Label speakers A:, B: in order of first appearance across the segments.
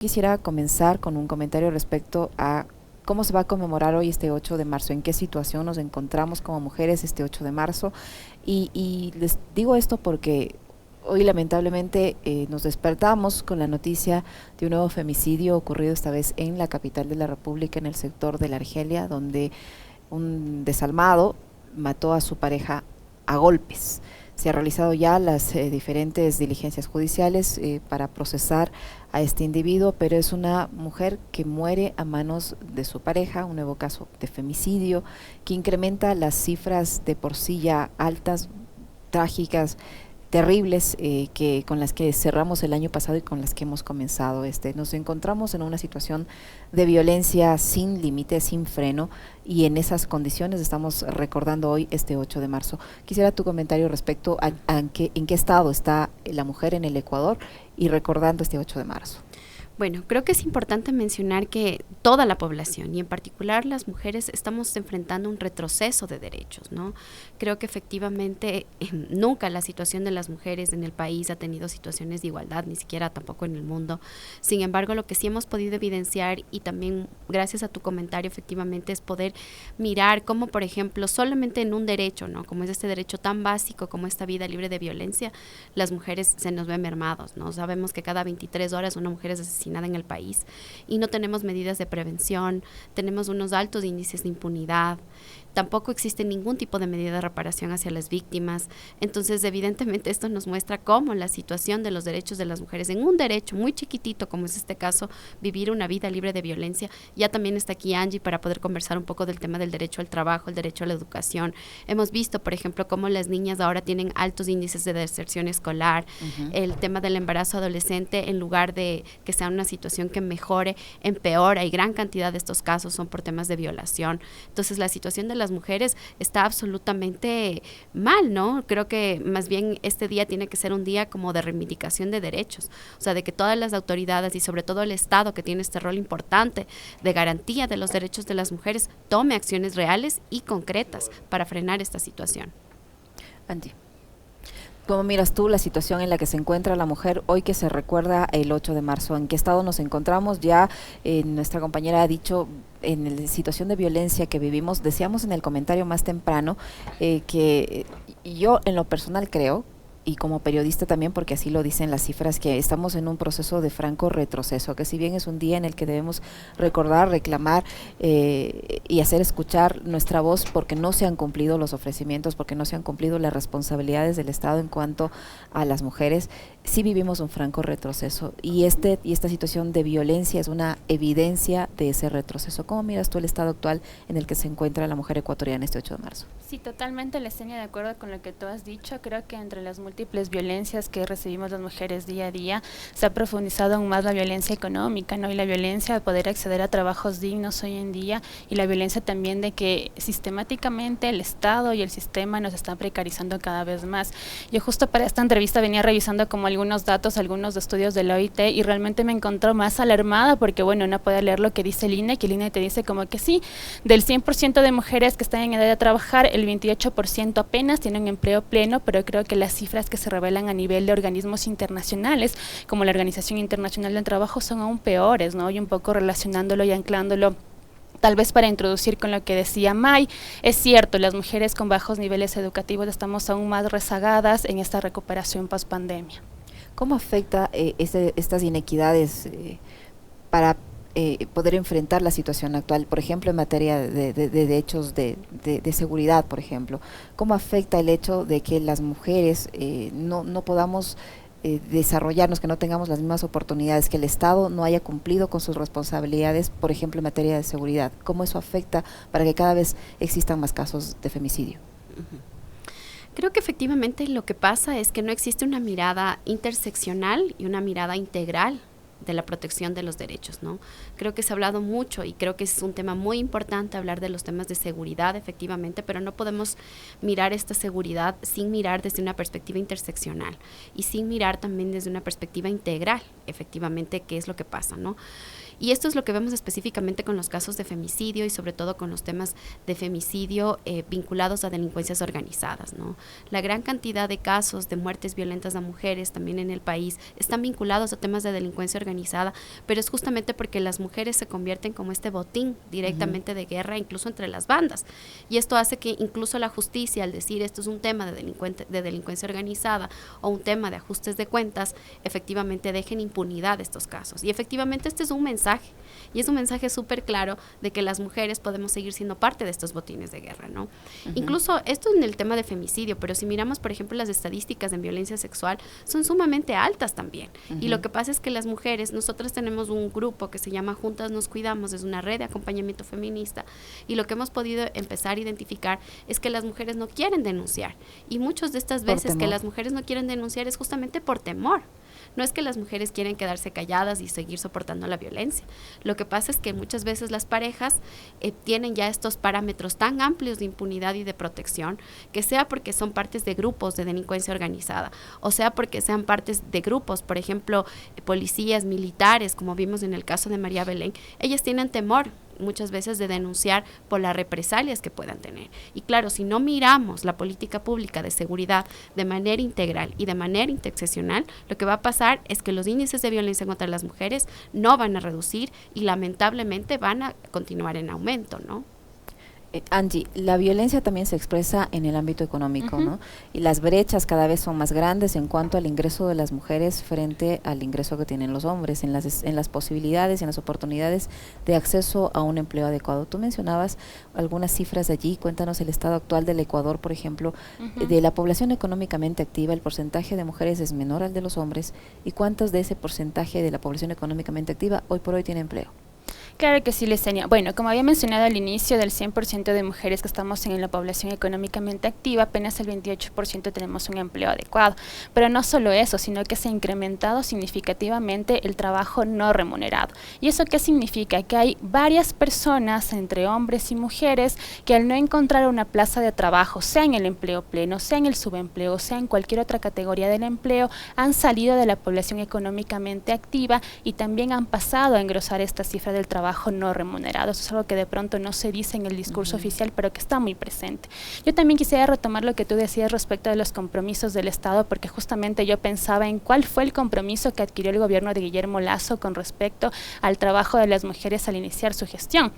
A: Quisiera comenzar con un comentario respecto a cómo se va a conmemorar hoy este 8 de marzo, en qué situación nos encontramos como mujeres este 8 de marzo. Y les digo esto porque hoy lamentablemente nos despertamos con la noticia de un nuevo femicidio ocurrido esta vez en la capital de la República, en el sector de la Argelia, donde un desalmado mató a su pareja a golpes. Se han realizado ya las diferentes diligencias judiciales para procesar a este individuo, pero es una mujer que muere a manos de su pareja, un nuevo caso de femicidio que incrementa las cifras de por sí ya altas, trágicas, terribles, con las que cerramos el año pasado y con las que hemos comenzado este. Nos encontramos en una situación de violencia sin límite, sin freno, y en esas condiciones estamos recordando hoy este 8 de marzo. Quisiera tu comentario respecto a en qué estado está la mujer en el Ecuador y recordando este 8 de marzo.
B: Bueno, creo que es importante mencionar que toda la población y en particular las mujeres estamos enfrentando un retroceso de derechos, ¿no? Creo que efectivamente nunca la situación de las mujeres en el país ha tenido situaciones de igualdad, ni siquiera tampoco en el mundo. Sin embargo, lo que sí hemos podido evidenciar y también gracias a tu comentario efectivamente es poder mirar cómo, por ejemplo, solamente en un derecho, ¿no? Como es este derecho tan básico como esta vida libre de violencia, las mujeres se nos ven mermados, ¿no? Sabemos que cada 23 horas una mujer es asesinada en el país y no tenemos medidas de prevención, tenemos unos altos índices de impunidad, tampoco existe ningún tipo de medida de reparación hacia las víctimas. Entonces, evidentemente, esto nos muestra cómo la situación de los derechos de las mujeres en un derecho muy chiquitito, como es este caso, vivir una vida libre de violencia. Ya también está aquí Angie para poder conversar un poco del tema del derecho al trabajo, el derecho a la educación. Hemos visto, por ejemplo, cómo las niñas ahora tienen altos índices de deserción escolar, el tema del embarazo adolescente, en lugar de que sea una situación que mejore, empeora, y gran cantidad de estos casos son por temas de violación. Entonces, la situación de las mujeres está absolutamente mal, ¿no? Creo que más bien este día tiene que ser un día como de reivindicación de derechos, o sea, de que todas las autoridades y sobre todo el Estado, que tiene este rol importante de garantía de los derechos de las mujeres, tome acciones reales y concretas para frenar esta situación.
A: Angie, ¿cómo miras tú la situación en la que se encuentra la mujer hoy que se recuerda el 8 de marzo? ¿En qué estado nos encontramos? Ya nuestra compañera ha dicho en la situación de violencia que vivimos. Decíamos en el comentario más temprano que yo en lo personal creo, y como periodista también, porque así lo dicen las cifras, que estamos en un proceso de franco retroceso, que si bien es un día en el que debemos recordar, reclamar y hacer escuchar nuestra voz, porque no se han cumplido los ofrecimientos, porque no se han cumplido las responsabilidades del Estado en cuanto a las mujeres, sí vivimos un franco retroceso, y esta situación de violencia es una evidencia de ese retroceso. ¿Cómo miras tú el estado actual en el que se encuentra la mujer ecuatoriana este 8 de marzo?
C: Sí, totalmente, Lestenia, de acuerdo con lo que tú has dicho. Creo que entre las múltiples violencias que recibimos las mujeres día a día, se ha profundizado aún más la violencia económica, ¿no? Y la violencia de poder acceder a trabajos dignos hoy en día, y la violencia también de que sistemáticamente el Estado y el sistema nos están precarizando cada vez más. Yo justo para esta entrevista venía revisando como algunos datos, algunos estudios de la OIT, y realmente me encontró más alarmada porque, bueno, uno puede leer lo que dice el INE, que el INE te dice como que sí, del 100% de mujeres que están en edad de trabajar, el 28% apenas tienen empleo pleno, pero creo que las cifras que se revelan a nivel de organismos internacionales, como la Organización Internacional del Trabajo, son aún peores, ¿no? Y un poco relacionándolo y anclándolo tal vez para introducir con lo que decía May, es cierto, las mujeres con bajos niveles educativos estamos aún más rezagadas en esta recuperación post-pandemia.
A: ¿Cómo afecta estas inequidades para poder enfrentar la situación actual, por ejemplo, en materia de hechos de seguridad, por ejemplo? ¿Cómo afecta el hecho de que las mujeres no podamos desarrollarnos, que no tengamos las mismas oportunidades, que el Estado no haya cumplido con sus responsabilidades, por ejemplo, en materia de seguridad? ¿Cómo eso afecta para que cada vez existan más casos de femicidio?
B: Creo que efectivamente lo que pasa es que no existe una mirada interseccional y una mirada integral de la protección de los derechos, ¿no? Creo que se ha hablado mucho y creo que es un tema muy importante hablar de los temas de seguridad, efectivamente, pero no podemos mirar esta seguridad sin mirar desde una perspectiva interseccional y sin mirar también desde una perspectiva integral, efectivamente, qué es lo que pasa, ¿no? Y esto es lo que vemos específicamente con los casos de femicidio y sobre todo con los temas de femicidio vinculados a delincuencias organizadas, ¿no? La gran cantidad de casos de muertes violentas a mujeres también en el país están vinculados a temas de delincuencia organizada, pero es justamente porque las mujeres se convierten como este botín directamente de guerra, incluso entre las bandas. Y esto hace que incluso la justicia, al decir esto es un tema de delincuencia organizada o un tema de ajustes de cuentas, efectivamente dejen impunidad estos casos. Y efectivamente este es un mensaje, y es un mensaje súper claro de que las mujeres podemos seguir siendo parte de estos botines de guerra, ¿no? Incluso esto en el tema de femicidio, pero si miramos, por ejemplo, las estadísticas en violencia sexual, son sumamente altas también. Y lo que pasa es que las mujeres, nosotros tenemos un grupo que se llama Juntas Nos Cuidamos, es una red de acompañamiento feminista, y lo que hemos podido empezar a identificar es que las mujeres no quieren denunciar. Y muchas de estas veces que las mujeres no quieren denunciar es justamente por temor. No es que las mujeres quieren quedarse calladas y seguir soportando la violencia. Lo que pasa es que muchas veces las parejas tienen ya estos parámetros tan amplios de impunidad y de protección, que sea porque son partes de grupos de delincuencia organizada, o sea porque sean partes de grupos, por ejemplo, policías, militares, como vimos en el caso de María Belén, ellas tienen temor muchas veces de denunciar por las represalias que puedan tener. Y claro, si no miramos la política pública de seguridad de manera integral y de manera interseccional, lo que va a pasar es que los índices de violencia contra las mujeres no van a reducir y lamentablemente van a continuar en aumento, ¿no?
A: Angie, la violencia también se expresa en el ámbito económico, ¿no? Y las brechas cada vez son más grandes en cuanto al ingreso de las mujeres frente al ingreso que tienen los hombres, en las posibilidades y en las oportunidades de acceso a un empleo adecuado. Tú mencionabas algunas cifras de allí, cuéntanos el estado actual del Ecuador, por ejemplo, de la población económicamente activa, el porcentaje de mujeres es menor al de los hombres, y cuántos de ese porcentaje de la población económicamente activa hoy por hoy tiene empleo.
C: Claro que sí, Lesenia. Bueno, como había mencionado al inicio, del 100% de mujeres que estamos en la población económicamente activa, apenas el 28% tenemos un empleo adecuado. Pero no solo eso, sino que se ha incrementado significativamente el trabajo no remunerado. ¿Y eso qué significa? Que hay varias personas, entre hombres y mujeres, que al no encontrar una plaza de trabajo, sea en el empleo pleno, sea en el subempleo, sea en cualquier otra categoría del empleo, han salido de la población económicamente activa y también han pasado a engrosar esta cifra del trabajo no remunerado. Eso es algo que de pronto no se dice en el discurso oficial, pero que está muy presente. Yo también quisiera retomar lo que tú decías respecto de los compromisos del Estado, porque justamente yo pensaba en cuál fue el compromiso que adquirió el gobierno de Guillermo Lasso con respecto al trabajo de las mujeres al iniciar su gestión.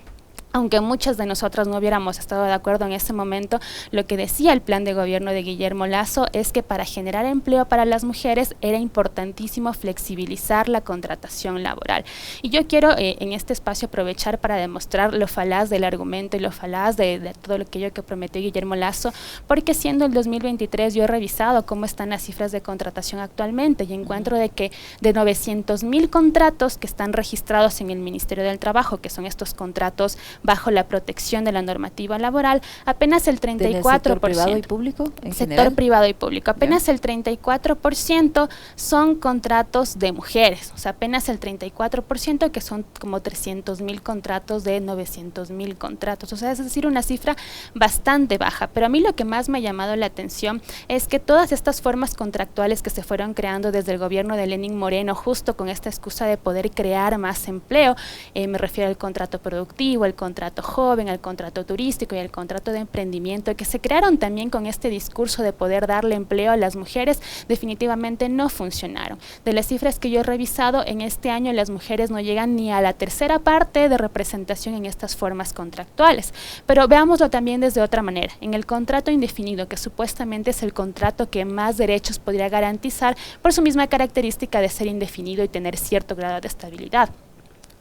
C: Aunque muchas de nosotras no hubiéramos estado de acuerdo en ese momento, lo que decía el plan de gobierno de Guillermo Lasso es que para generar empleo para las mujeres era importantísimo flexibilizar la contratación laboral. Y yo quiero en este espacio aprovechar para demostrar lo falaz del argumento y lo falaz de todo aquello que prometió Guillermo Lasso, porque siendo el 2023 yo he revisado cómo están las cifras de contratación actualmente y encuentro de que de 900,000 contratos que están registrados en el Ministerio del Trabajo, que son estos contratos bajo la protección de la normativa laboral, apenas el 34%. ¿Del
A: sector privado y público en
C: sector
A: general?
C: Privado y público. Apenas el 34% son contratos de mujeres, o sea, apenas el 34%, que son como 300,000 contratos de 900,000 contratos. O sea, es decir, una cifra bastante baja. Pero a mí lo que más me ha llamado la atención es que todas estas formas contractuales que se fueron creando desde el gobierno de Lenín Moreno, justo con esta excusa de poder crear más empleo, me refiero al contrato productivo, el contrato joven, al contrato turístico y al contrato de emprendimiento, que se crearon también con este discurso de poder darle empleo a las mujeres, definitivamente no funcionaron. De las cifras que yo he revisado, en este año las mujeres no llegan ni a la tercera parte de representación en estas formas contractuales. Pero veámoslo también desde otra manera. En el contrato indefinido, que supuestamente es el contrato que más derechos podría garantizar por su misma característica de ser indefinido y tener cierto grado de estabilidad.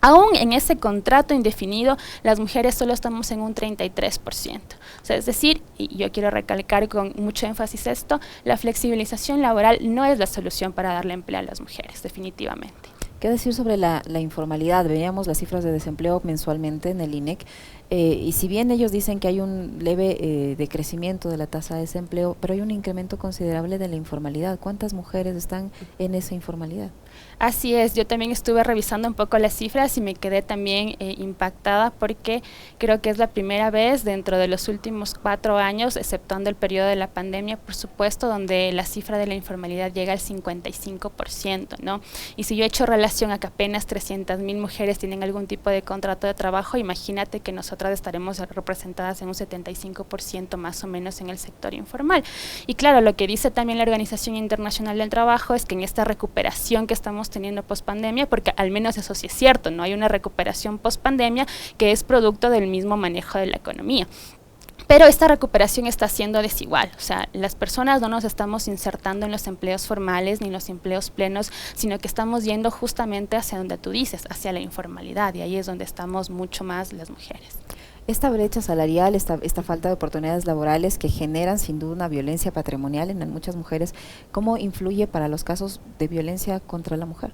C: Aún en ese contrato indefinido, las mujeres solo estamos en un 33%. O sea, es decir, y yo quiero recalcar con mucho énfasis esto, la flexibilización laboral no es la solución para darle empleo a las mujeres, definitivamente.
A: ¿Qué decir sobre la informalidad? Veíamos las cifras de desempleo mensualmente en el INEC, y si bien ellos dicen que hay un leve decrecimiento de la tasa de desempleo, pero hay un incremento considerable de la informalidad. ¿Cuántas mujeres están en esa informalidad?
C: Así es, yo también estuve revisando un poco las cifras y me quedé también impactada porque creo que es la primera vez dentro de los últimos 4 años, exceptuando el periodo de la pandemia, por supuesto, donde la cifra de la informalidad llega al 55%, ¿no? Y si yo he hecho relación a que apenas 300.000 mujeres tienen algún tipo de contrato de trabajo, imagínate que nosotras estaremos representadas en un 75% más o menos en el sector informal. Y claro, lo que dice también la Organización Internacional del Trabajo es que en esta recuperación que estamos teniendo post-pandemia, porque al menos eso sí es cierto, no hay una recuperación post-pandemia que es producto del mismo manejo de la economía. Pero esta recuperación está siendo desigual, o sea, las personas no nos estamos insertando en los empleos formales ni en los empleos plenos, sino que estamos yendo justamente hacia donde tú dices, hacia la informalidad, y ahí es donde estamos mucho más las mujeres.
A: Esta brecha salarial, esta falta de oportunidades laborales que generan sin duda una violencia patrimonial en muchas mujeres, ¿cómo influye para los casos de violencia contra la mujer?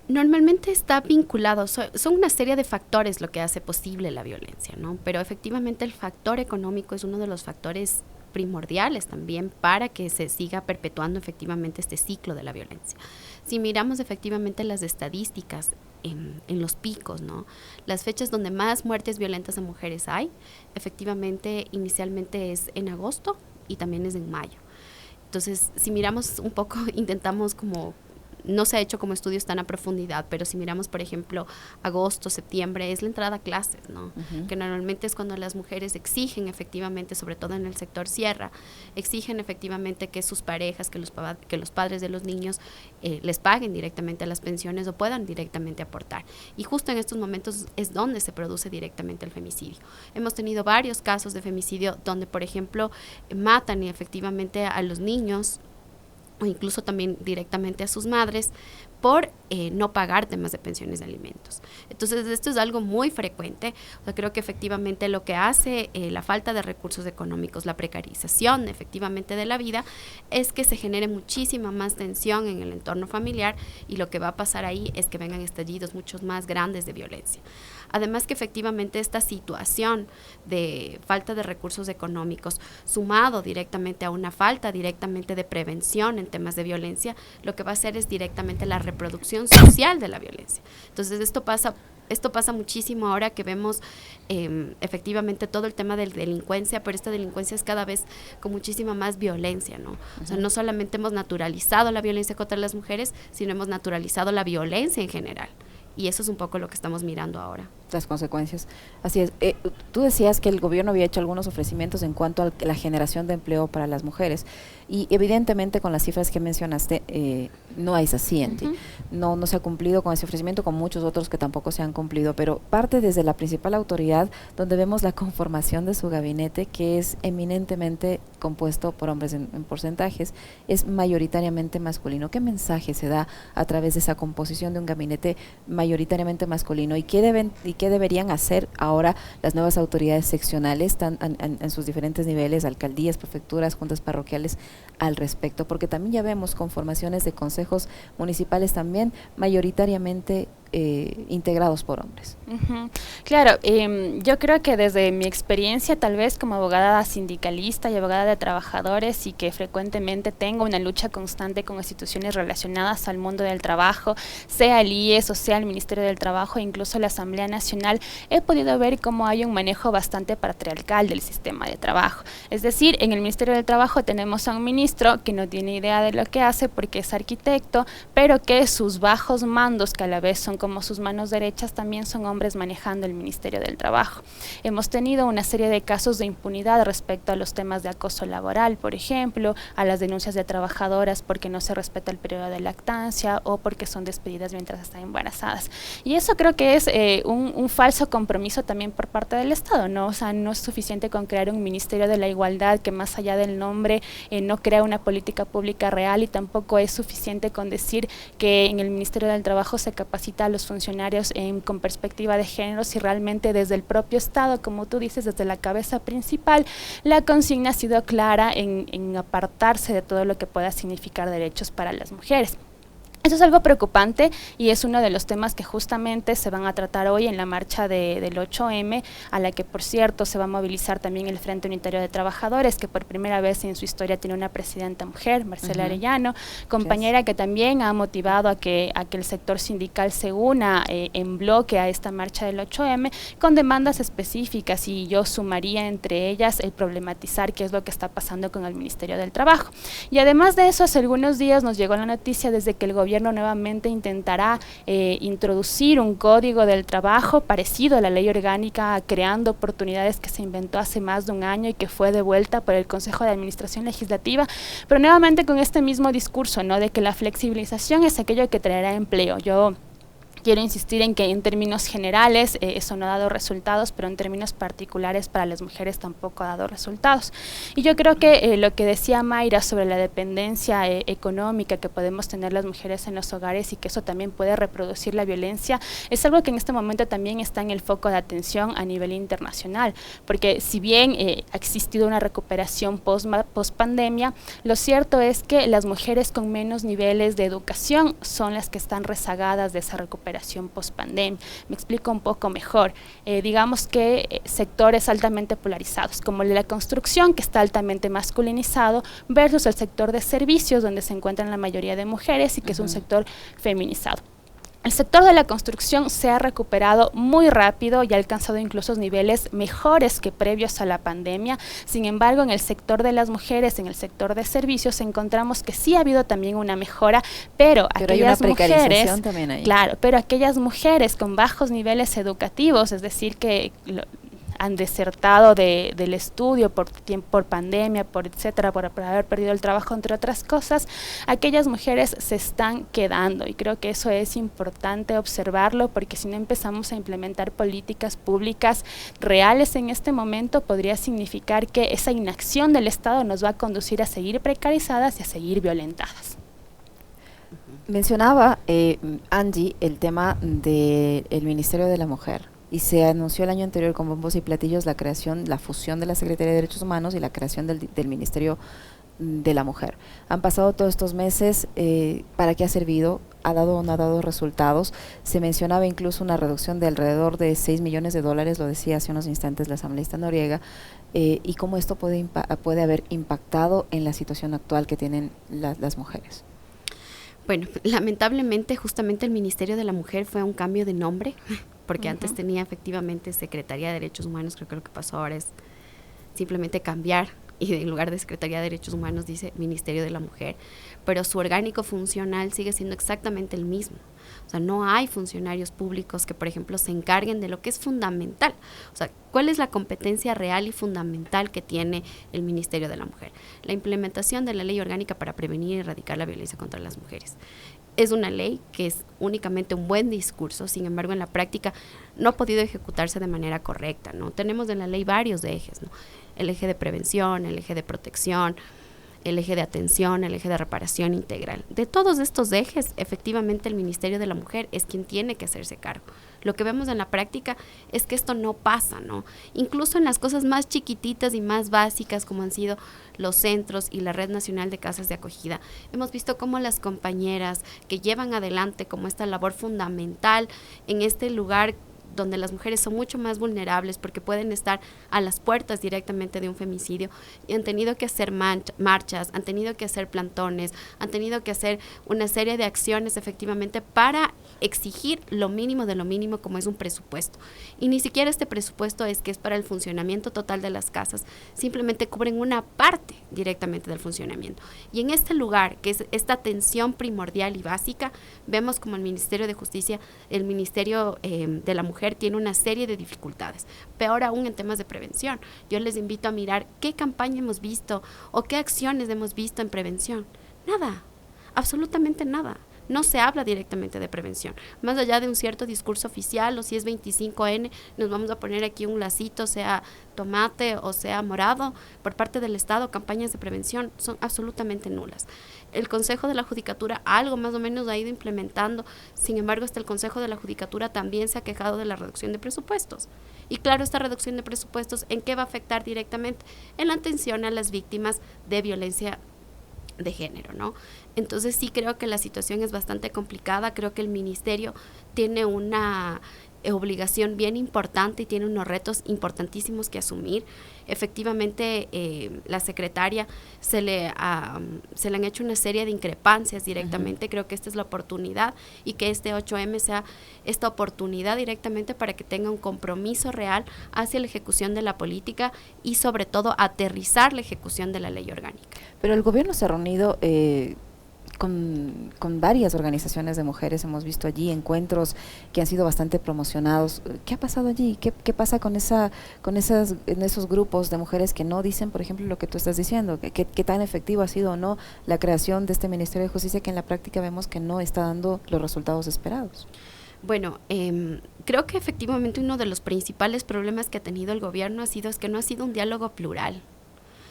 B: Normalmente está vinculado, son una serie de factores lo que hace posible la violencia, ¿no? Pero efectivamente el factor económico es uno de los factores primordiales también para que se siga perpetuando efectivamente este ciclo de la violencia. Si miramos efectivamente las estadísticas en los picos, ¿no? Las fechas donde más muertes violentas de mujeres hay, efectivamente inicialmente es en agosto y también es en mayo. Entonces, si miramos un poco, intentamos como no se ha hecho como estudios tan a profundidad, pero si miramos, por ejemplo, agosto, septiembre, es la entrada a clases, ¿no? Que normalmente es cuando las mujeres exigen efectivamente, sobre todo en el sector sierra, exigen efectivamente que sus parejas, que los padres de los niños les paguen directamente a las pensiones o puedan directamente aportar. Y justo en estos momentos es donde se produce directamente el femicidio. Hemos tenido varios casos de femicidio donde, por ejemplo, matan efectivamente a los niños o incluso también directamente a sus madres por no pagar temas de pensiones de alimentos. Entonces, esto es algo muy frecuente. O sea, creo que efectivamente lo que hace la falta de recursos económicos, la precarización efectivamente de la vida, es que se genere muchísima más tensión en el entorno familiar y lo que va a pasar ahí es que vengan estallidos muchos más grandes de violencia. Además que efectivamente esta situación de falta de recursos económicos, sumado directamente a una falta directamente de prevención en temas de violencia, lo que va a hacer es directamente la reproducción social de la violencia. Entonces esto pasa muchísimo ahora que vemos efectivamente todo el tema de delincuencia, pero esta delincuencia es cada vez con muchísima más violencia, ¿no? O sea, no solamente hemos naturalizado la violencia contra las mujeres, sino hemos naturalizado la violencia en general. Y eso es un poco lo que estamos mirando ahora.
A: Las consecuencias. Así es. Tú decías que el gobierno había hecho algunos ofrecimientos en cuanto a la generación de empleo para las mujeres y evidentemente con las cifras que mencionaste no es así, no se ha cumplido con ese ofrecimiento, con muchos otros que tampoco se han cumplido, pero parte desde la principal autoridad donde vemos la conformación de su gabinete, que es eminentemente compuesto por hombres en porcentajes, es mayoritariamente masculino. ¿Qué mensaje se da a través de esa composición de un gabinete mayoritariamente masculino y qué deberían hacer ahora las nuevas autoridades seccionales en sus diferentes niveles, alcaldías, prefecturas, juntas parroquiales al respecto? Porque también ya vemos conformaciones de consejos municipales también mayoritariamente integrados por hombres.
C: Claro, yo creo que desde mi experiencia tal vez como abogada sindicalista y abogada de trabajadores y que frecuentemente tengo una lucha constante con instituciones relacionadas al mundo del trabajo, sea el IES o sea el Ministerio del Trabajo e incluso la Asamblea Nacional, he podido ver cómo hay un manejo bastante patriarcal del sistema de trabajo. Es decir, en el Ministerio del Trabajo tenemos a un ministro que no tiene idea de lo que hace porque es arquitecto, pero que sus bajos mandos, que a la vez son como sus manos derechas, también son hombres manejando el Ministerio del Trabajo. Hemos tenido una serie de casos de impunidad respecto a los temas de acoso laboral, por ejemplo, a las denuncias de trabajadoras porque no se respeta el periodo de lactancia o porque son despedidas mientras están embarazadas. Y eso creo que es un falso compromiso también por parte del Estado, ¿no? O sea, no es suficiente con crear un Ministerio de la Igualdad que más allá del nombre no crea una política pública real, y tampoco es suficiente con decir que en el Ministerio del Trabajo se capacita a los funcionarios con perspectiva de género, si realmente desde el propio Estado, como tú dices, desde la cabeza principal, la consigna ha sido clara en apartarse de todo lo que pueda significar derechos para las mujeres. Eso es algo preocupante y es uno de los temas que justamente se van a tratar hoy en la marcha del 8M, a la que, por cierto, se va a movilizar también el Frente Unitario de Trabajadores, que por primera vez en su historia tiene una presidenta mujer, Marcela Arellano, compañera que también ha motivado a que el sector sindical se una en bloque a esta marcha del 8M con demandas específicas, y yo sumaría entre ellas el problematizar qué es lo que está pasando con el Ministerio del Trabajo. Y además de eso, hace algunos días nos llegó la noticia desde que el gobierno nuevamente intentará introducir un código del trabajo parecido a la ley orgánica, creando oportunidades que se inventó hace más de un año y que fue devuelta por el Consejo de Administración Legislativa, pero nuevamente con este mismo discurso, ¿no?, de que la flexibilización es aquello que traerá empleo. Yo quiero insistir en que en términos generales eso no ha dado resultados, pero en términos particulares para las mujeres tampoco ha dado resultados. Y yo creo que lo que decía Mayra sobre la dependencia económica que podemos tener las mujeres en los hogares y que eso también puede reproducir la violencia, es algo que en este momento también está en el foco de atención a nivel internacional, porque si bien ha existido una recuperación post-pandemia, lo cierto es que las mujeres con menos niveles de educación son las que están rezagadas de esa recuperación post-pandemia. Me explico un poco mejor. Digamos que sectores altamente polarizados, como el de la construcción, que está altamente masculinizado, versus el sector de servicios, donde se encuentran la mayoría de mujeres y que es un sector feminizado. El sector de la construcción se ha recuperado muy rápido y ha alcanzado incluso niveles mejores que previos a la pandemia. Sin embargo, en el sector de las mujeres, en el sector de servicios, encontramos que sí ha habido también una mejora, pero aquellas mujeres,
A: también ahí.
C: Claro, pero aquellas mujeres con bajos niveles educativos, es decir, que han desertado del estudio por pandemia, por etcétera, por haber perdido el trabajo, entre otras cosas, aquellas mujeres se están quedando, y creo que eso es importante observarlo, porque si no empezamos a implementar políticas públicas reales en este momento, podría significar que esa inacción del Estado nos va a conducir a seguir precarizadas y a seguir violentadas.
A: Mencionaba Angie el tema del Ministerio de la Mujer. Y se anunció el año anterior con bombos y platillos la creación, la fusión de la Secretaría de Derechos Humanos y la creación del Ministerio de la Mujer. Han pasado todos estos meses, ¿para qué ha servido? ¿Ha dado o no ha dado resultados? Se mencionaba incluso una reducción de alrededor de $6 millones, lo decía hace unos instantes la asambleísta Noriega, y cómo esto puede haber impactado en la situación actual que tienen las mujeres.
B: Bueno, lamentablemente justamente el Ministerio de la Mujer fue un cambio de nombre, porque antes tenía efectivamente Secretaría de Derechos Humanos. Creo que lo que pasó ahora es simplemente cambiar, y en lugar de Secretaría de Derechos Humanos dice Ministerio de la Mujer, pero su orgánico funcional sigue siendo exactamente el mismo. O sea, no hay funcionarios públicos que, por ejemplo, se encarguen de lo que es fundamental. O sea, ¿cuál es la competencia real y fundamental que tiene el Ministerio de la Mujer? La implementación de la ley orgánica para prevenir y erradicar la violencia contra las mujeres. Es una ley que es únicamente un buen discurso, sin embargo, en la práctica no ha podido ejecutarse de manera correcta, ¿no? Tenemos en la ley varios ejes, ¿no? El eje de prevención, el eje de protección, el eje de atención, el eje de reparación integral. De todos estos ejes, efectivamente el Ministerio de la Mujer es quien tiene que hacerse cargo. Lo que vemos en la práctica es que esto no pasa, ¿no? Incluso en las cosas más chiquititas y más básicas, como han sido los centros y la Red Nacional de Casas de Acogida, hemos visto cómo las compañeras que llevan adelante como esta labor fundamental en este lugar donde las mujeres son mucho más vulnerables porque pueden estar a las puertas directamente de un femicidio, y han tenido que hacer marchas, han tenido que hacer plantones, han tenido que hacer una serie de acciones efectivamente para exigir lo mínimo de lo mínimo, como es un presupuesto. Y ni siquiera este presupuesto es que es para el funcionamiento total de las casas, simplemente cubren una parte directamente del funcionamiento. Y en este lugar, que es esta atención primordial y básica, vemos como el Ministerio de Justicia, el Ministerio de la Mujer tiene una serie de dificultades, peor aún en temas de prevención. Yo les invito a mirar qué campaña hemos visto o qué acciones hemos visto en prevención. Nada, absolutamente nada. No se habla directamente de prevención, más allá de un cierto discurso oficial, o si es 25N, nos vamos a poner aquí un lacito, sea tomate o sea morado, por parte del Estado. Campañas de prevención son absolutamente nulas. El Consejo de la Judicatura algo más o menos ha ido implementando, sin embargo, hasta el Consejo de la Judicatura también se ha quejado de la reducción de presupuestos. Y claro, esta reducción de presupuestos, ¿en qué va a afectar directamente? En la atención a las víctimas de violencia de género, ¿no? Entonces sí creo que la situación es bastante complicada, creo que el ministerio tiene una obligación bien importante y tiene unos retos importantísimos que asumir. Efectivamente, la secretaria se le han hecho una serie de increpancias directamente. Creo que esta es la oportunidad y que este 8M sea esta oportunidad directamente para que tenga un compromiso real hacia la ejecución de la política y sobre todo aterrizar la ejecución de la ley orgánica.
A: Pero el gobierno se ha reunido con varias organizaciones de mujeres, hemos visto allí encuentros que han sido bastante promocionados. ¿Qué ha pasado allí? ¿Qué pasa con en esos grupos de mujeres que no dicen, por ejemplo, lo que tú estás diciendo? ¿Qué tan efectivo ha sido o no la creación de este Ministerio de Justicia que en la práctica vemos que no está dando los resultados esperados?
B: Bueno, creo que efectivamente uno de los principales problemas que ha tenido el gobierno es que no ha sido un diálogo plural.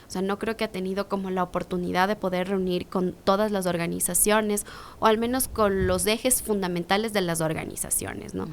B: O sea, no creo que ha tenido como la oportunidad de poder reunir con todas las organizaciones o al menos con los ejes fundamentales de las organizaciones, ¿no?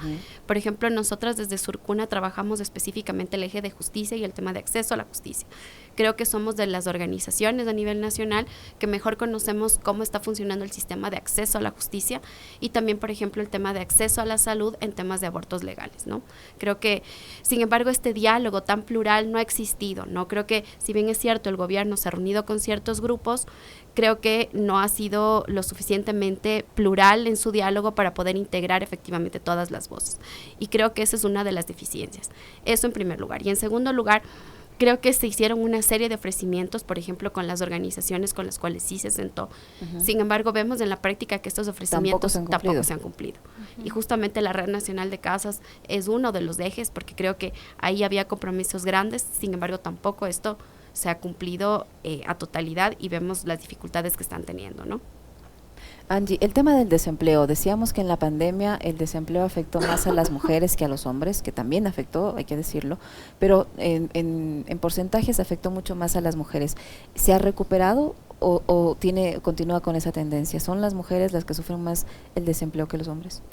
B: Por ejemplo, nosotras desde Surcuna trabajamos específicamente el eje de justicia y el tema de acceso a la justicia. Creo que somos de las organizaciones a nivel nacional que mejor conocemos cómo está funcionando el sistema de acceso a la justicia y también, por ejemplo, el tema de acceso a la salud en temas de abortos legales, ¿no? Creo que, sin embargo, este diálogo tan plural no ha existido, ¿no? Creo que, si bien es cierto, el gobierno se ha reunido con ciertos grupos, creo que no ha sido lo suficientemente plural en su diálogo para poder integrar efectivamente todas las voces. Y creo que esa es una de las deficiencias. Eso en primer lugar. Y en segundo lugar, creo que se hicieron una serie de ofrecimientos, por ejemplo, con las organizaciones con las cuales sí se sentó. Sin embargo, vemos en la práctica que estos ofrecimientos tampoco se han cumplido. Y justamente la Red Nacional de Casas es uno de los ejes, porque creo que ahí había compromisos grandes. Sin embargo, tampoco esto se ha cumplido a totalidad y vemos las dificultades que están teniendo, ¿no?
A: Angie, el tema del desempleo, decíamos que en la pandemia el desempleo afectó más a las mujeres que a los hombres, que también afectó, hay que decirlo, pero en porcentajes afectó mucho más a las mujeres. ¿Se ha recuperado o continúa con esa tendencia? ¿Son las mujeres las que sufren más el desempleo que los hombres?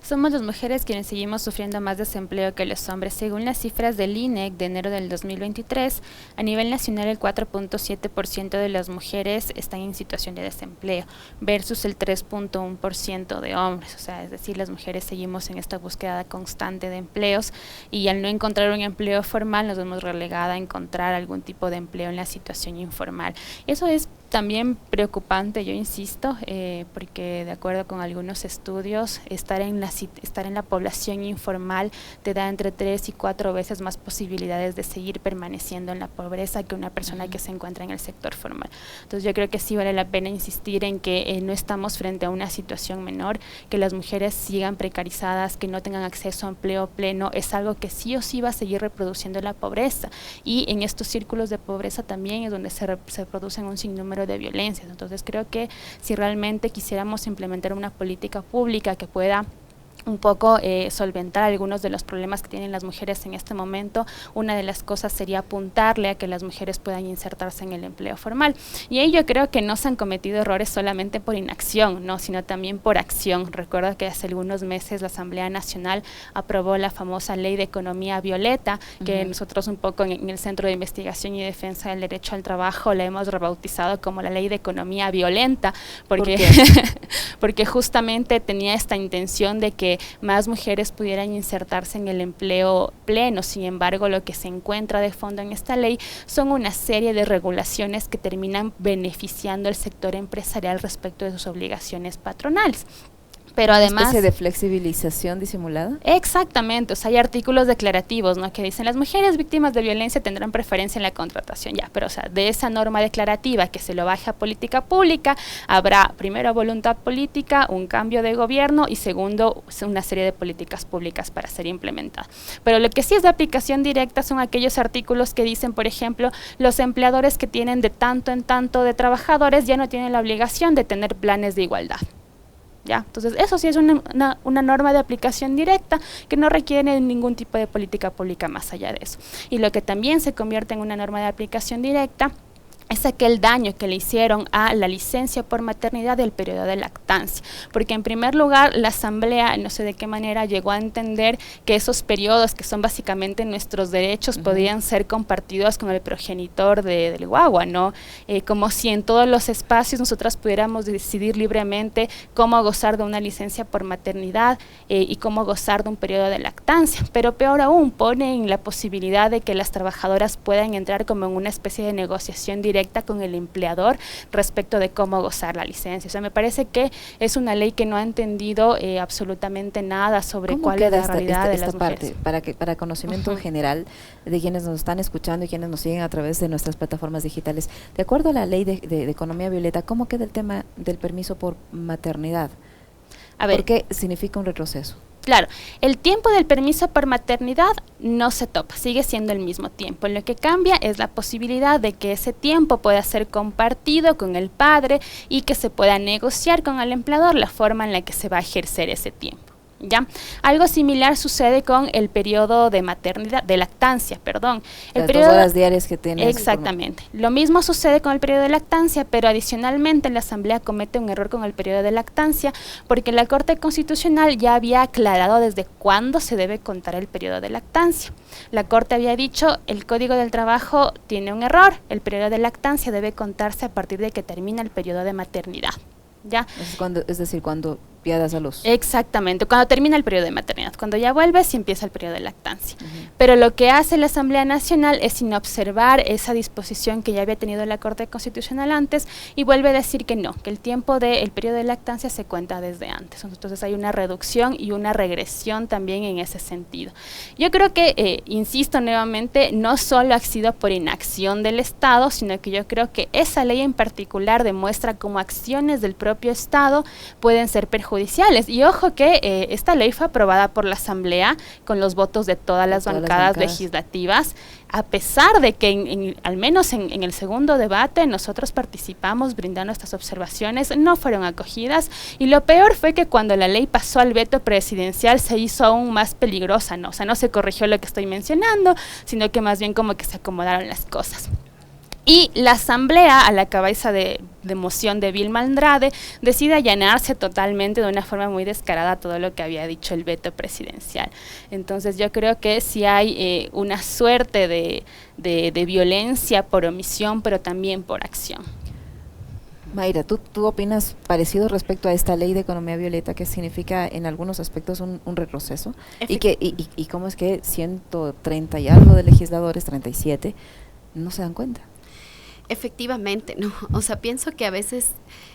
C: Somos las mujeres quienes seguimos sufriendo más desempleo que los hombres. Según las cifras del INEC de enero del 2023, a nivel nacional el 4.7% de las mujeres están en situación de desempleo versus el 3.1% de hombres. O sea, es decir, las mujeres seguimos en esta búsqueda constante de empleos y al no encontrar un empleo formal nos vemos relegada a encontrar algún tipo de empleo en la situación informal. Eso es también preocupante, yo insisto, porque de acuerdo con algunos estudios, estar en la población informal te da entre 3 y 4 veces más posibilidades de seguir permaneciendo en la pobreza que una persona que se encuentra en el sector formal. Entonces yo creo que sí vale la pena insistir en que no estamos frente a una situación menor, que las mujeres sigan precarizadas, que no tengan acceso a empleo pleno, es algo que sí o sí va a seguir reproduciendo la pobreza, y en estos círculos de pobreza también es donde se producen un sinnúmero de violencias. Entonces creo que si realmente quisiéramos implementar una política pública que pueda un poco solventar algunos de los problemas que tienen las mujeres en este momento, una de las cosas sería apuntarle a que las mujeres puedan insertarse en el empleo formal. Y ahí yo creo que no se han cometido errores solamente por inacción, ¿no?, sino también por acción. Recuerdo que hace algunos meses la Asamblea Nacional aprobó la famosa Ley de Economía Violeta, que nosotros un poco en el Centro de Investigación y Defensa del Derecho al Trabajo la hemos rebautizado como la Ley de Economía Violenta, porque, porque justamente tenía esta intención de que más mujeres pudieran insertarse en el empleo pleno. Sin embargo, lo que se encuentra de fondo en esta ley son una serie de regulaciones que terminan beneficiando al sector empresarial respecto de sus obligaciones patronales. Pero además,
A: ¿una especie de flexibilización disimulada?
C: Exactamente, o sea, hay artículos declarativos, ¿no?, que dicen las mujeres víctimas de violencia tendrán preferencia en la contratación, ya, pero o sea, de esa norma declarativa que se lo baje a política pública, habrá primero voluntad política, un cambio de gobierno y segundo, una serie de políticas públicas para ser implementadas. Pero lo que sí es de aplicación directa son aquellos artículos que dicen, por ejemplo, los empleadores que tienen de tanto en tanto de trabajadores ya no tienen la obligación de tener planes de igualdad. ¿Ya? Entonces eso sí es una norma de aplicación directa que no requiere ningún tipo de política pública más allá de eso. Y lo que también se convierte en una norma de aplicación directa es aquel daño que le hicieron a la licencia por maternidad del periodo de lactancia. Porque en primer lugar, la Asamblea, no sé de qué manera, llegó a entender que esos periodos, que son básicamente nuestros derechos, podían ser compartidos con el progenitor del guagua, ¿no? Como si en todos los espacios nosotras pudiéramos decidir libremente cómo gozar de una licencia por maternidad y cómo gozar de un periodo de lactancia. Pero peor aún, ponen la posibilidad de que las trabajadoras puedan entrar como en una especie de negociación directa con el empleador respecto de cómo gozar la licencia. O sea, me parece que es una ley que no ha entendido absolutamente nada sobre cuál es la realidad de las mujeres.
A: Para conocimiento general de quienes nos están escuchando y quienes nos siguen a través de nuestras plataformas digitales, de acuerdo a la ley de economía violeta, ¿cómo queda el tema del permiso por maternidad?
C: A ver,
A: ¿por qué significa un retroceso?
C: Claro, el tiempo del permiso por maternidad no se topa, sigue siendo el mismo tiempo. Lo que cambia es la posibilidad de que ese tiempo pueda ser compartido con el padre y que se pueda negociar con el empleador la forma en la que se va a ejercer ese tiempo. ¿Ya? Algo similar sucede con el periodo de maternidad, de lactancia, perdón.
A: Las 2 horas diarias que tienes.
C: Exactamente. Lo mismo sucede con el periodo de lactancia, pero adicionalmente la Asamblea comete un error con el periodo de lactancia porque la Corte Constitucional ya había aclarado desde cuándo se debe contar el periodo de lactancia. La Corte había dicho, el Código del Trabajo tiene un error, el periodo de lactancia debe contarse a partir de que termina el periodo de maternidad. ¿Ya?
A: Es decir, cuando das a luz.
C: Exactamente, cuando termina el periodo de maternidad, cuando ya vuelves y empieza el periodo de lactancia. Pero lo que hace la Asamblea Nacional es inobservar esa disposición que ya había tenido la Corte Constitucional antes y vuelve a decir que no, que el tiempo del periodo de lactancia se cuenta desde antes. Entonces hay una reducción y una regresión también en ese sentido. Yo creo que, insisto nuevamente, no solo ha sido por inacción del Estado, sino que yo creo que esa ley en particular demuestra cómo acciones del propio Estado pueden ser perjudiciales. Y ojo que esta ley fue aprobada por la Asamblea con los votos de todas las bancadas legislativas, a pesar de que al menos en el segundo debate nosotros participamos brindando estas observaciones, no fueron acogidas, y lo peor fue que cuando la ley pasó al veto presidencial se hizo aún más peligrosa, ¿no? O sea, no se corrigió lo que estoy mencionando, sino que más bien como que se acomodaron las cosas. Y la Asamblea, a la cabeza de moción de Vilma Andrade, decide allanarse totalmente de una forma muy descarada a todo lo que había dicho el veto presidencial. Entonces yo creo que sí hay una suerte de violencia por omisión, pero también por acción.
A: Mayra, ¿tú opinas parecido respecto a esta ley de economía violeta que significa en algunos aspectos un retroceso? ¿Y cómo es que 130 y algo de legisladores, 37, no se dan cuenta?
B: Efectivamente, no. O sea, pienso que a veces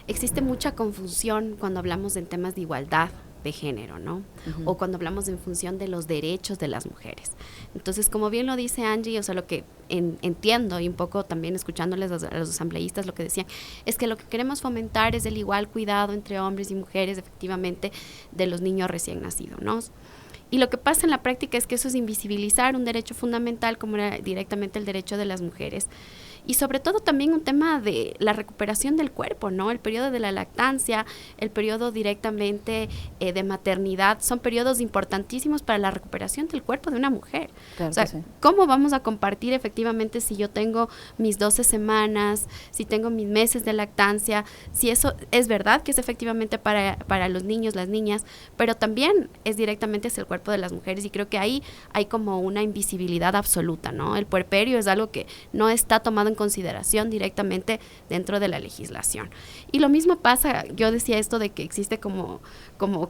B: existe mucha confusión cuando hablamos en temas de igualdad de género, ¿no? O cuando hablamos en función de los derechos de las mujeres. Entonces, como bien lo dice Angie, o sea, lo que entiendo y un poco también escuchándoles a los asambleístas lo que decían, es que lo que queremos fomentar es el igual cuidado entre hombres y mujeres, efectivamente, de los niños recién nacidos, ¿no? Y lo que pasa en la práctica es que eso es invisibilizar un derecho fundamental como era directamente el derecho de las mujeres. Y sobre todo también un tema de la recuperación del cuerpo, ¿no? El periodo de la lactancia, el periodo directamente de maternidad, son periodos importantísimos para la recuperación del cuerpo de una mujer.
A: Claro,
B: o sea,
A: sí.
B: ¿Cómo vamos a compartir efectivamente si yo tengo mis 12 semanas, si tengo mis meses de lactancia, si eso es verdad que es efectivamente para los niños, las niñas, pero también es directamente hacia el cuerpo de las mujeres, y creo que ahí hay como una invisibilidad absoluta, ¿no? El puerperio es algo que no está tomado en consideración directamente dentro de la legislación. Y lo mismo pasa, yo decía esto de que existe como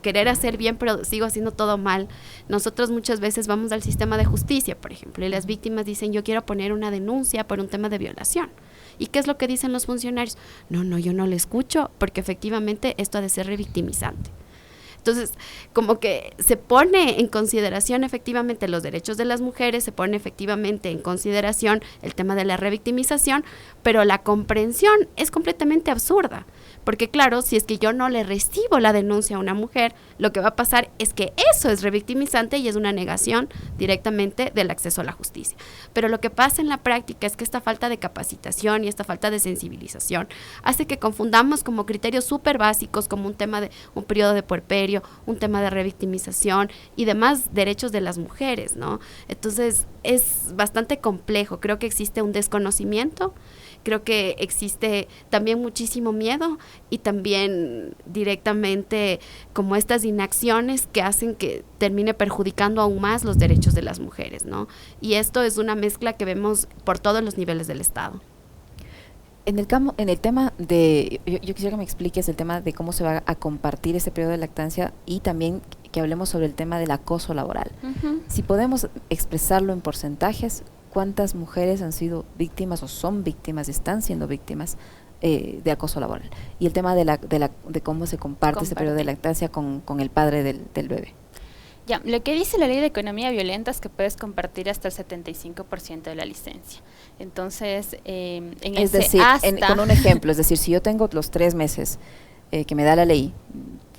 B: querer hacer bien, pero sigo haciendo todo mal. Nosotros muchas veces vamos al sistema de justicia, por ejemplo, y las víctimas dicen, yo quiero poner una denuncia por un tema de violación. ¿Y qué es lo que dicen los funcionarios? No, yo no le escucho, porque efectivamente esto ha de ser revictimizante. Entonces, como que se pone en consideración efectivamente los derechos de las mujeres, se pone efectivamente en consideración el tema de la revictimización, pero la comprensión es completamente absurda, Porque claro, si es que yo no le recibo la denuncia a una mujer, lo que va a pasar es que eso es revictimizante y es una negación directamente del acceso a la justicia. Pero lo que pasa en la práctica es que esta falta de capacitación y esta falta de sensibilización hace que confundamos como criterios súper básicos, como un tema de un periodo de puerperio, un tema de revictimización y demás derechos de las mujeres, ¿no? Entonces es bastante complejo. Creo que existe un desconocimiento, creo que existe también muchísimo miedo y también directamente como estas inacciones que hacen que termine perjudicando aún más los derechos de las mujeres, ¿no? Y esto es una mezcla que vemos por todos los niveles del Estado.
A: En el tema de, yo quisiera que me expliques el tema de cómo se va a compartir ese periodo de lactancia y también que hablemos sobre el tema del acoso laboral. Si podemos expresarlo en porcentajes, ¿cuántas mujeres han sido víctimas o son víctimas, están siendo víctimas de acoso laboral? Y el tema de cómo se comparte ese periodo de lactancia con el padre del bebé.
C: Ya, lo que dice la ley de economía violenta es que puedes compartir hasta el 75% de la licencia. Entonces,
A: es decir, con un ejemplo, es decir, si yo tengo los 3 meses que me da la ley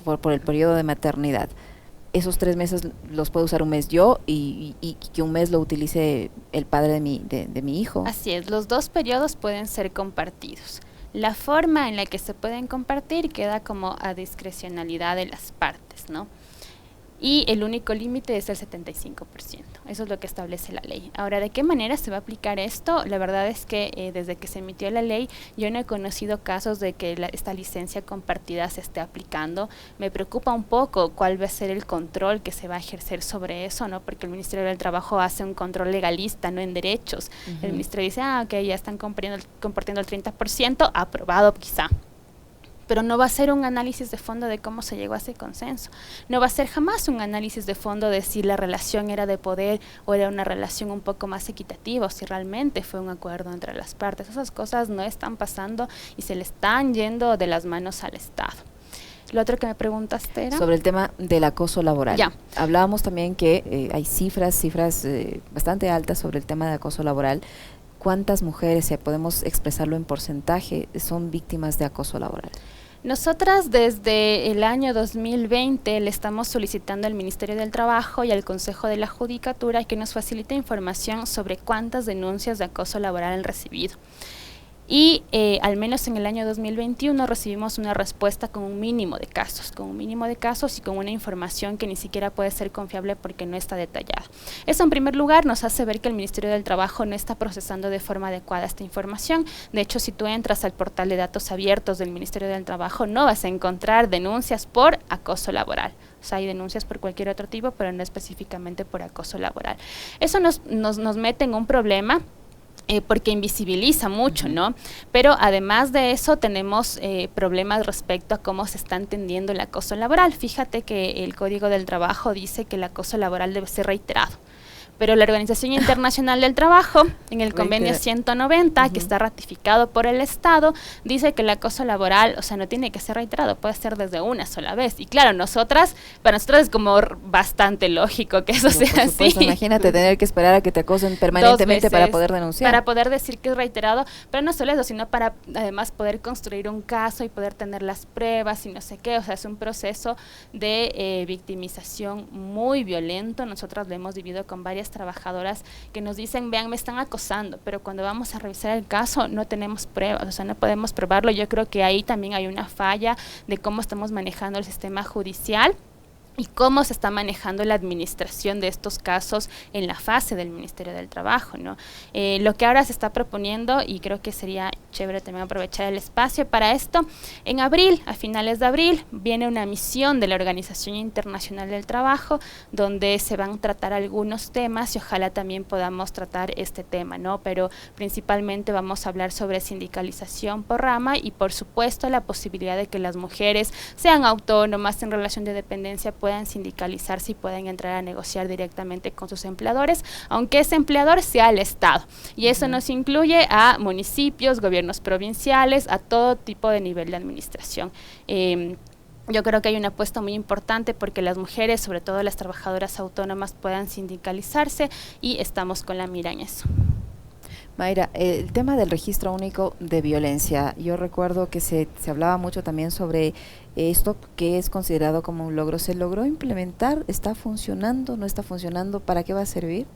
A: por el periodo de maternidad, esos 3 meses los puedo usar un mes yo y que un mes lo utilice el padre de mi hijo.
C: Así es, los 2 periodos pueden ser compartidos. La forma en la que se pueden compartir queda como a discrecionalidad de las partes, ¿no? Y el único límite es el 75%. Eso es lo que establece la ley. Ahora, ¿de qué manera se va a aplicar esto? La verdad es que desde que se emitió la ley, yo no he conocido casos de que esta licencia compartida se esté aplicando. Me preocupa un poco cuál va a ser el control que se va a ejercer sobre eso, ¿no? Porque el Ministerio del Trabajo hace un control legalista, no en derechos. El Ministerio dice, ok, ya están compartiendo el 30%, aprobado quizá. Pero no va a ser un análisis de fondo de cómo se llegó a ese consenso. No va a ser jamás un análisis de fondo de si la relación era de poder o era una relación un poco más equitativa o si realmente fue un acuerdo entre las partes. Esas cosas no están pasando y se le están yendo de las manos al Estado. Lo otro que me preguntaste era
A: sobre el tema del acoso laboral.
C: Ya.
A: Hablábamos también que hay cifras bastante altas sobre el tema de acoso laboral. ¿Cuántas mujeres, si podemos expresarlo en porcentaje, son víctimas de acoso laboral?
C: Nosotras desde el año 2020 le estamos solicitando al Ministerio del Trabajo y al Consejo de la Judicatura que nos facilite información sobre cuántas denuncias de acoso laboral han recibido. Y al menos en el año 2021 recibimos una respuesta con un mínimo de casos, y con una información que ni siquiera puede ser confiable porque no está detallada. Eso en primer lugar nos hace ver que el Ministerio del Trabajo no está procesando de forma adecuada esta información. De hecho, si tú entras al portal de datos abiertos del Ministerio del Trabajo, no vas a encontrar denuncias por acoso laboral. O sea, hay denuncias por cualquier otro tipo, pero no específicamente por acoso laboral. Eso nos mete en un problema. Porque invisibiliza mucho, ¿no? Pero además de eso tenemos problemas respecto a cómo se está entendiendo el acoso laboral. Fíjate que el Código del Trabajo dice que el acoso laboral debe ser reiterado. Pero la Organización Internacional del Trabajo, en el convenio 190, que está ratificado por el Estado, dice que el acoso laboral, o sea, no tiene que ser reiterado, puede ser desde una sola vez. Y claro, para nosotros es como bastante lógico que eso sea así.
A: Imagínate tener que esperar a que te acosen permanentemente para poder denunciar.
C: Para poder decir que es reiterado, pero no solo eso, sino para además poder construir un caso y poder tener las pruebas y no sé qué. O sea, es un proceso de victimización muy violento. Nosotros lo hemos vivido con varias trabajadoras que nos dicen, vean, me están acosando, pero cuando vamos a revisar el caso no tenemos pruebas, o sea, no podemos probarlo. Yo creo que ahí también hay una falla de cómo estamos manejando el sistema judicial y cómo se está manejando la administración de estos casos en la fase del Ministerio del Trabajo, ¿no? Lo que ahora se está proponiendo, y creo que sería chévere también aprovechar el espacio para esto, en abril, a finales de abril, viene una misión de la Organización Internacional del Trabajo, donde se van a tratar algunos temas y ojalá también podamos tratar este tema, ¿no? Pero principalmente vamos a hablar sobre sindicalización por rama y, por supuesto, la posibilidad de que las mujeres sean autónomas en relación de dependencia, puedan sindicalizarse y puedan entrar a negociar directamente con sus empleadores, aunque ese empleador sea el Estado. Y eso nos incluye a municipios, gobiernos provinciales, a todo tipo de nivel de administración. Yo creo que hay una apuesta muy importante porque las mujeres, sobre todo las trabajadoras autónomas, puedan sindicalizarse y estamos con la mira en eso.
A: Mayra, el tema del registro único de violencia, yo recuerdo que se hablaba mucho también sobre esto que es considerado como un logro. ¿Se logró implementar? ¿Está funcionando? ¿No está funcionando? ¿Para qué va a servir?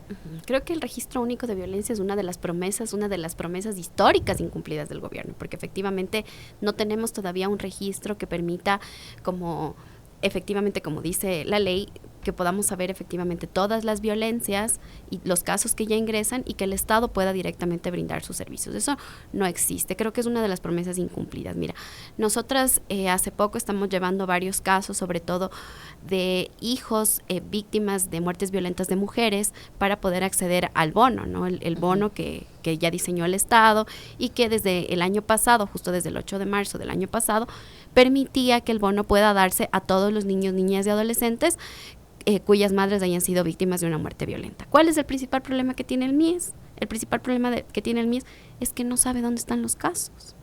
B: Creo que el registro único de violencia es una de las promesas históricas incumplidas del gobierno, porque efectivamente no tenemos todavía un registro que permita, como efectivamente, como dice la ley, que podamos saber efectivamente todas las violencias y los casos que ya ingresan y que el Estado pueda directamente brindar sus servicios. Eso no existe. Creo que es una de las promesas incumplidas. Mira, nosotras hace poco estamos llevando varios casos, sobre todo de hijos víctimas de muertes violentas de mujeres, para poder acceder al bono, ¿no? El bono que ya diseñó el Estado y que desde el año pasado, justo desde el 8 de marzo del año pasado, permitía que el bono pueda darse a todos los niños, niñas y adolescentes cuyas madres hayan sido víctimas de una muerte violenta. ¿Cuál es el principal problema que tiene el MIES? El principal problema que tiene el MIES es que no sabe dónde están los casos.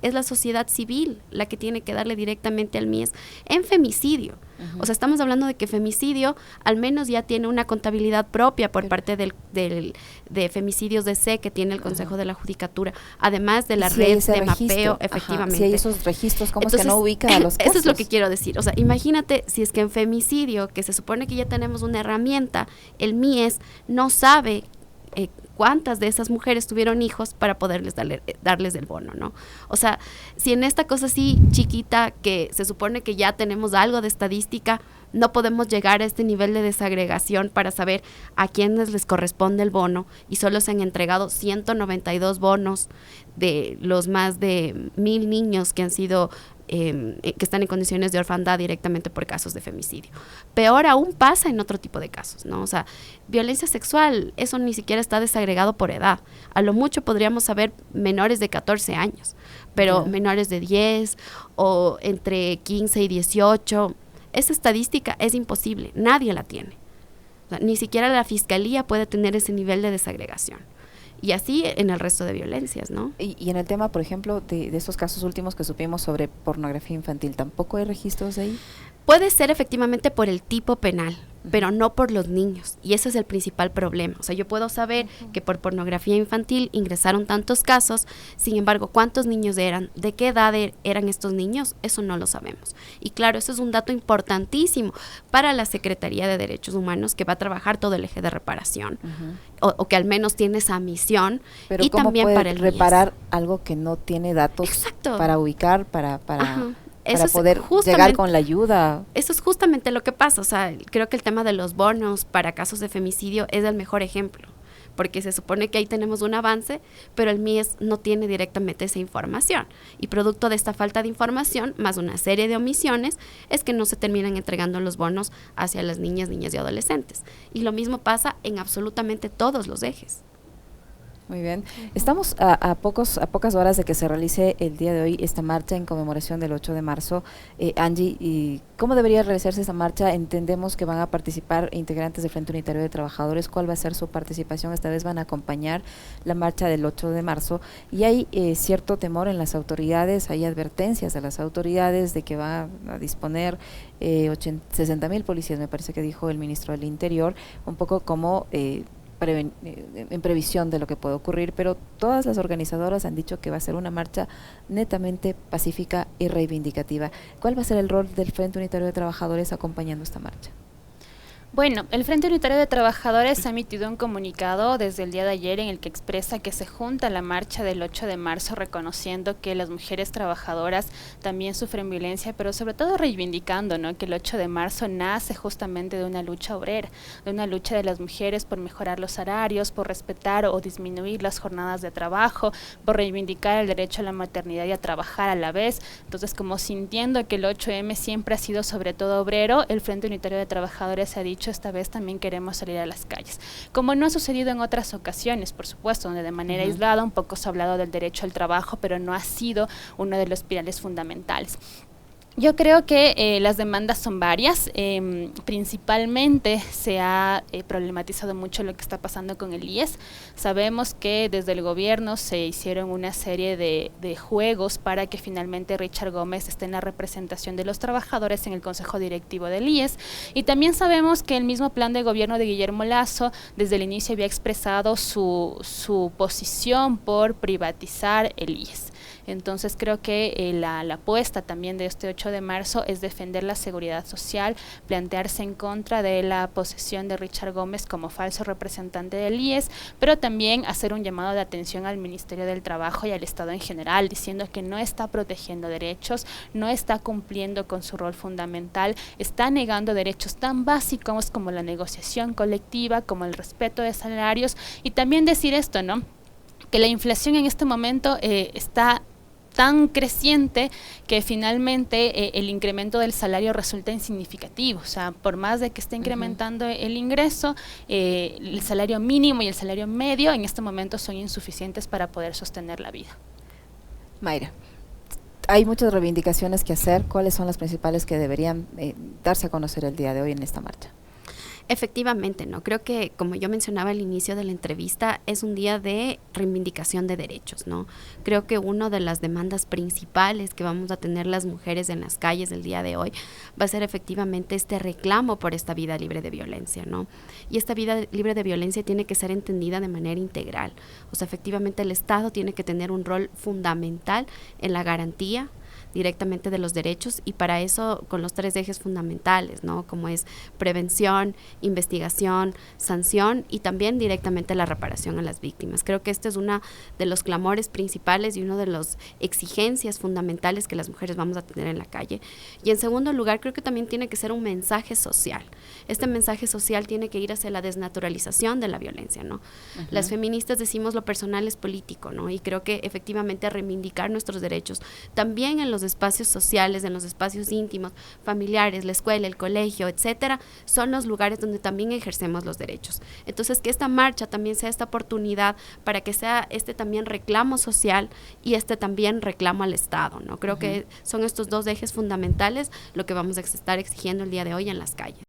B: Es la sociedad civil la que tiene que darle directamente al MIES en femicidio. O sea, estamos hablando de que femicidio al menos ya tiene una contabilidad propia por parte de femicidios DC que tiene el Consejo de la Judicatura, además de la red de mapeo, efectivamente.
A: Si hay esos registros, ¿cómo es que no ubican a los casos?
B: Eso es lo que quiero decir. O sea, imagínate si es que en femicidio, que se supone que ya tenemos una herramienta, el MIES no sabe cuántas de esas mujeres tuvieron hijos para poderles darles el bono, ¿no? O sea, si en esta cosa así chiquita, que se supone que ya tenemos algo de estadística, no podemos llegar a este nivel de desagregación para saber a quiénes les corresponde el bono, y solo se han entregado 192 bonos de los más de 1,000 niños que han sido que están en condiciones de orfandad directamente por casos de femicidio. Peor aún pasa en otro tipo de casos, ¿no? O sea, violencia sexual, eso ni siquiera está desagregado por edad. A lo mucho podríamos saber menores de 14 años, pero menores de 10 o entre 15 y 18, esa estadística es imposible, nadie la tiene. O sea, ni siquiera la fiscalía puede tener ese nivel de desagregación. Y así en el resto de violencias, ¿no?
A: Y en el tema, por ejemplo, de estos casos últimos que supimos sobre pornografía infantil, ¿tampoco hay registros ahí?
B: Puede ser efectivamente por el tipo penal, pero no por los niños. Y ese es el principal problema. O sea, yo puedo saber que por pornografía infantil ingresaron tantos casos, sin embargo, ¿cuántos niños eran? ¿De qué edad eran estos niños? Eso no lo sabemos. Y claro, eso es un dato importantísimo para la Secretaría de Derechos Humanos, que va a trabajar todo el eje de reparación, o que al menos tiene esa misión.
A: Pero
B: y
A: ¿cómo
B: también
A: puede
B: para el
A: reparar algo que no tiene datos?
B: Exacto.
A: Para ubicar, para
B: Eso
A: poder llegar con la ayuda?
B: Eso es justamente lo que pasa. O sea, creo que el tema de los bonos para casos de femicidio es el mejor ejemplo, porque se supone que ahí tenemos un avance, pero el MIES no tiene directamente esa información, y producto de esta falta de información, más una serie de omisiones, es que no se terminan entregando los bonos hacia las niñas y adolescentes. Y lo mismo pasa en absolutamente todos los ejes.
A: Muy bien. Estamos a pocas horas de que se realice el día de hoy esta marcha en conmemoración del 8 de marzo. Angie, ¿y cómo debería realizarse esta marcha? Entendemos que van a participar integrantes del Frente Unitario de Trabajadores. ¿Cuál va a ser su participación? Esta vez van a acompañar la marcha del 8 de marzo. Y hay cierto temor en las autoridades, hay advertencias de las autoridades de que va a disponer 60,000 policías, me parece que dijo el ministro del Interior, un poco como en previsión de lo que puede ocurrir, pero todas las organizadoras han dicho que va a ser una marcha netamente pacífica y reivindicativa. ¿Cuál va a ser el rol del Frente Unitario de Trabajadores acompañando esta marcha?
C: Bueno, el Frente Unitario de Trabajadores ha emitido un comunicado desde el día de ayer en el que expresa que se junta a la marcha del 8 de marzo reconociendo que las mujeres trabajadoras también sufren violencia, pero sobre todo reivindicando, ¿no?, que el 8 de marzo nace justamente de una lucha obrera, de una lucha de las mujeres por mejorar los salarios, por respetar o disminuir las jornadas de trabajo, por reivindicar el derecho a la maternidad y a trabajar a la vez. Entonces, como sintiendo que el 8M siempre ha sido sobre todo obrero, el Frente Unitario de Trabajadores ha dicho: esta vez también queremos salir a las calles. Como no ha sucedido en otras ocasiones, por supuesto, donde de manera aislada un poco se ha hablado del derecho al trabajo, pero no ha sido uno de los pilares fundamentales. Yo creo que las demandas son varias. Principalmente se ha problematizado mucho lo que está pasando con el IES. Sabemos que desde el gobierno se hicieron una serie de juegos para que finalmente Richard Gómez esté en la representación de los trabajadores en el Consejo Directivo del IES. Y también sabemos que el mismo plan de gobierno de Guillermo Lasso desde el inicio había expresado su posición por privatizar el IES. Entonces creo que la apuesta también de este 8 de marzo es defender la seguridad social, plantearse en contra de la posesión de Richard Gómez como falso representante del IES, pero también hacer un llamado de atención al Ministerio del Trabajo y al Estado en general, diciendo que no está protegiendo derechos, no está cumpliendo con su rol fundamental, está negando derechos tan básicos como la negociación colectiva, como el respeto de salarios, y también decir esto, ¿no?, que la inflación en este momento está tan creciente que finalmente el incremento del salario resulta insignificativo. O sea, por más de que esté incrementando el ingreso, el salario mínimo y el salario medio en este momento son insuficientes para poder sostener la vida.
A: Mayra, hay muchas reivindicaciones que hacer. ¿Cuáles son las principales que deberían darse a conocer el día de hoy en esta marcha?
B: Efectivamente, ¿no? Creo que, como yo mencionaba al inicio de la entrevista, es un día de reivindicación de derechos, ¿no? Creo que una de las demandas principales que vamos a tener las mujeres en las calles el día de hoy va a ser efectivamente este reclamo por esta vida libre de violencia, ¿no? Y esta vida libre de violencia tiene que ser entendida de manera integral. O sea, efectivamente el Estado tiene que tener un rol fundamental en la garantía directamente de los derechos, y para eso con los 3 ejes fundamentales, ¿no?, como es prevención, investigación, sanción y también directamente la reparación a las víctimas. Creo que este es uno de los clamores principales y una de las exigencias fundamentales que las mujeres vamos a tener en la calle. Y en segundo lugar, creo que también tiene que ser un mensaje social. Este mensaje social tiene que ir hacia la desnaturalización de la violencia, ¿no? Las feministas decimos lo personal es político, ¿no? Y creo que efectivamente reivindicar nuestros derechos también en los espacios sociales, en los espacios íntimos, familiares, la escuela, el colegio, etcétera, son los lugares donde también ejercemos los derechos. Entonces, que esta marcha también sea esta oportunidad para que sea este también reclamo social y este también reclamo al Estado, ¿no? Creo que son estos 2 ejes fundamentales lo que vamos a estar exigiendo el día de hoy en las calles.